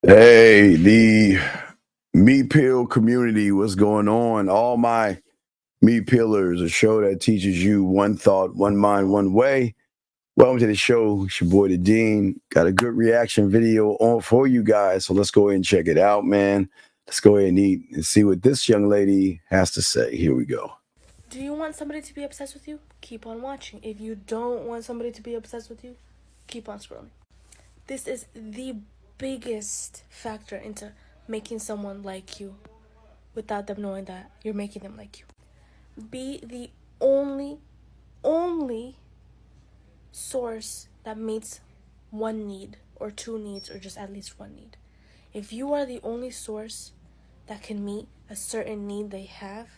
Hey, the meat pill community, what's going on? All my meat pillars, a show that teaches you one thought, one mind, one way. Welcome to the show. It's your boy, the Dean. Got a good reaction video on for you guys. So let's go ahead and check it out, man. Let's go ahead and eat and see what this young lady has to say. Here we go. Do you want somebody to be obsessed with you? Keep on watching. If you don't want somebody to be obsessed with you, keep on scrolling. This is the biggest factor into making someone like you without them knowing that you're making them like you. Be the only source that meets one need or two needs or just at least one need. If you are the only source that can meet a certain need they have,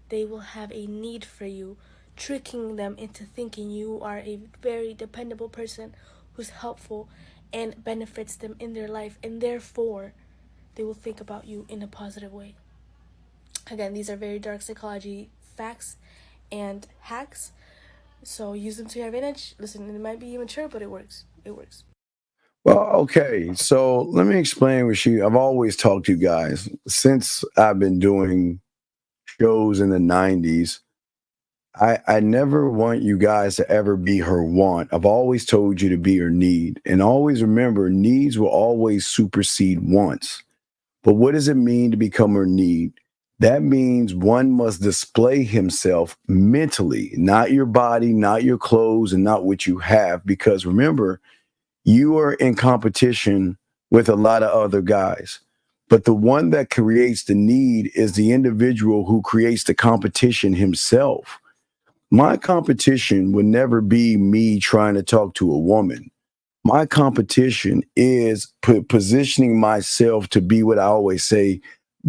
they will have a need for you, tricking them into thinking you are a very dependable person who's helpful and benefits them in their life, and therefore they will think about you in a positive way. Again, these are very dark psychology facts and hacks, so use them to your advantage. Listen, it might be immature, but it works. It works. Well, okay. So let me explain what I've always talked to you guys since I've been doing shows in the 90s. I never want you guys to ever be her want. I've always told you to be her need. And always remember, needs will always supersede wants. But what does it mean to become her need? That means one must display himself mentally, not your body, not your clothes, and not what you have. Because remember, you are in competition with a lot of other guys. But the one that creates the need is the individual who creates the competition himself. My competition would never be me trying to talk to a woman. My competition is positioning myself to be what I always say,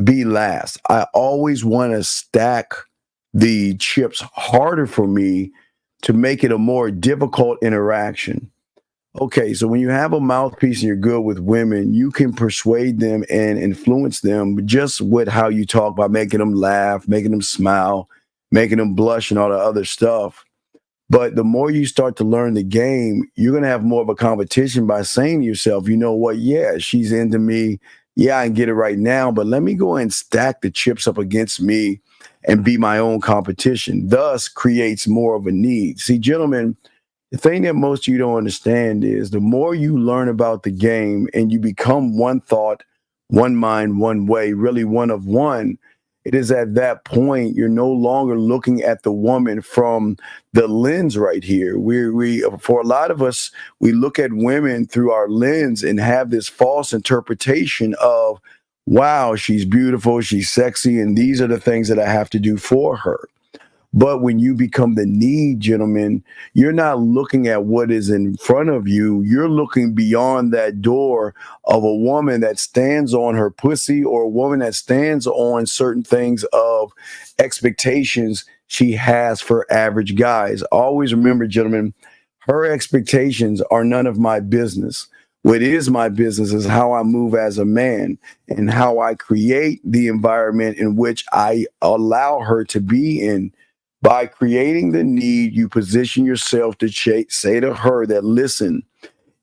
be last. I always want to stack the chips harder for me to make it a more difficult interaction. Okay, so when you have a mouthpiece and you're good with women, you can persuade them and influence them just with how you talk, by making them laugh, making them smile, making them blush, and all the other stuff. But the more you start to learn the game, you're going to have more of a competition by saying to yourself, you know what? Yeah, she's into me. Yeah, I can get it right now, but let me go and stack the chips up against me and be my own competition. Thus creates more of a need. See, gentlemen, the thing that most of you don't understand is the more you learn about the game and you become one thought, one mind, one way, really one of one, it is at that point you're no longer looking at the woman from the lens right here. We for a lot of us, we look at women through our lens and have this false interpretation of, wow, she's beautiful, she's sexy, and these are the things that I have to do for her. But when you become the need, gentlemen, you're not looking at what is in front of you. You're looking beyond that door of a woman that stands on her pussy, or a woman that stands on certain things of expectations she has for average guys. Always remember, gentlemen, her expectations are none of my business. What is my business is how I move as a man and how I create the environment in which I allow her to be in. By creating the need, you position yourself to say to her that, listen,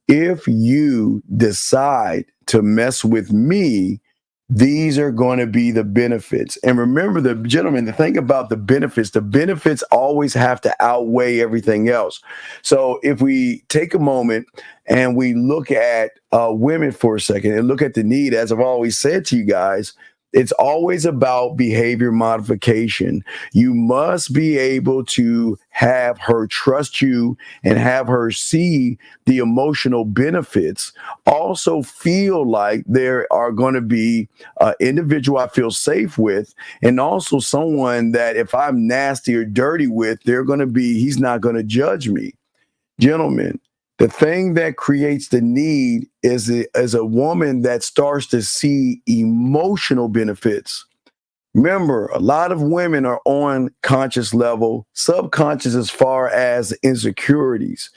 if you decide to mess with me, these are going to be the benefits. And remember, the gentlemen, the thing about the benefits always have to outweigh everything else. So if we take a moment and we look at women for a second and look at the need, as I've always said to you guys, it's always about behavior modification. You must be able to have her trust you and have her see the emotional benefits. Also, feel like there are going to be an individual I feel safe with, and also someone that if I'm nasty or dirty with, he's not going to judge me. Gentlemen, the thing that creates the need is a woman that starts to see emotional benefits. Remember, a lot of women are on conscious level, subconscious as far as insecurities.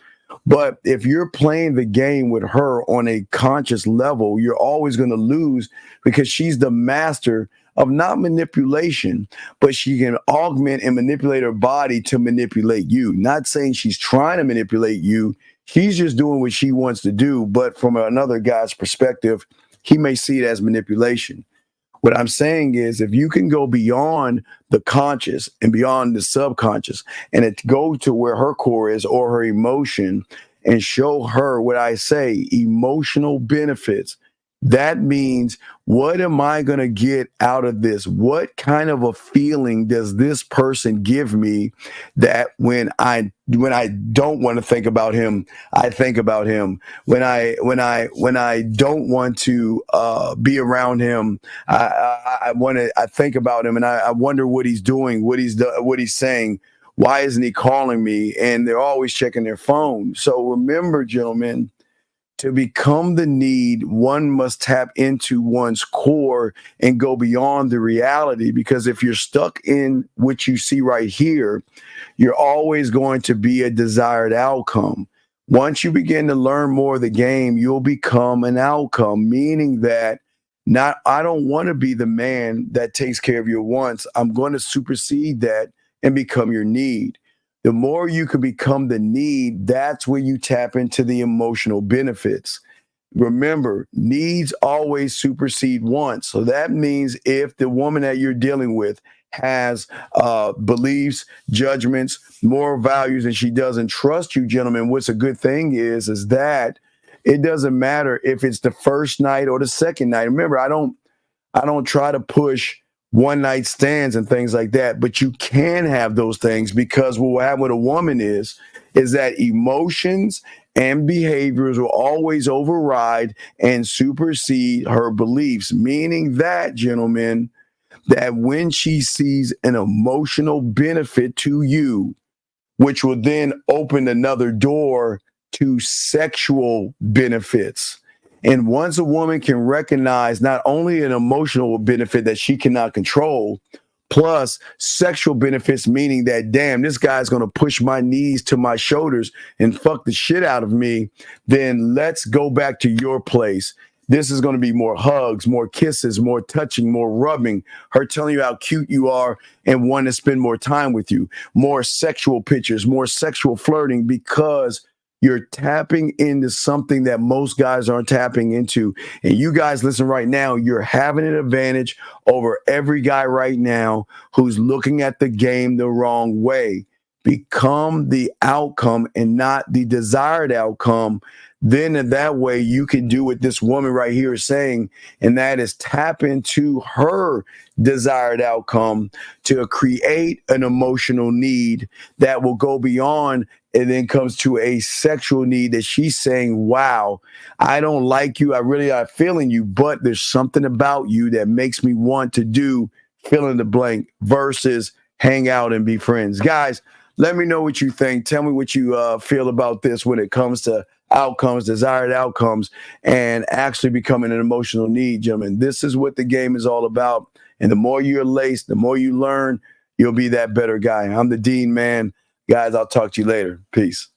But if you're playing the game with her on a conscious level, you're always going to lose, because she's the master of not manipulation, but she can augment and manipulate her body to manipulate you. Not saying she's trying to manipulate you. She's just doing what she wants to do. But from another guy's perspective, he may see it as manipulation. What I'm saying is, if you can go beyond the conscious and beyond the subconscious and it go to where her core is or her emotion and show her what I say, emotional benefits, that means, what am I going to get out of this? What kind of a feeling does this person give me that when I don't want to think about him, I think about him. When I don't want to be around him, I think about him, and I wonder what he's doing, what he's saying. Why isn't he calling me? And they're always checking their phone. So remember, gentlemen, to become the need, one must tap into one's core and go beyond the reality. Because if you're stuck in what you see right here, you're always going to be a desired outcome. Once you begin to learn more of the game, you'll become an outcome, meaning that not, I don't want to be the man that takes care of your wants. I'm going to supersede that and become your need. The more you can become the need, that's where you tap into the emotional benefits. Remember, needs always supersede wants. So that means if the woman that you're dealing with has beliefs, judgments, moral values, and she doesn't trust you, gentlemen, what's a good thing is that it doesn't matter if it's the first night or the second night. Remember, I don't try to push one night stands and things like that, but you can have those things, because what will happen with a woman is that emotions and behaviors will always override and supersede her beliefs, meaning that, gentlemen, that when she sees an emotional benefit to you, which will then open another door to sexual benefits. And once a woman can recognize not only an emotional benefit that she cannot control, plus sexual benefits, meaning that, damn, this guy's going to push my knees to my shoulders and fuck the shit out of me, then let's go back to your place. This is going to be more hugs, more kisses, more touching, more rubbing, her telling you how cute you are and wanting to spend more time with you, more sexual pictures, more sexual flirting, because you're tapping into something that most guys aren't tapping into. And you guys, listen right now, you're having an advantage over every guy right now who's looking at the game the wrong way. Become the outcome and not the desired outcome. Then in that way, you can do what this woman right here is saying, and that is tap into her desired outcome to create an emotional need that will go beyond and then comes to a sexual need that she's saying, wow, I don't like you. I really are feeling you, but there's something about you that makes me want to do fill in the blank versus hang out and be friends. Guys, let me know what you think. Tell me what you feel about this when it comes to outcomes, desired outcomes, and actually becoming an emotional need, gentlemen. This is what the game is all about. And the more you're laced, the more you learn, you'll be that better guy. I'm the Dean, man. Guys, I'll talk to you later. Peace.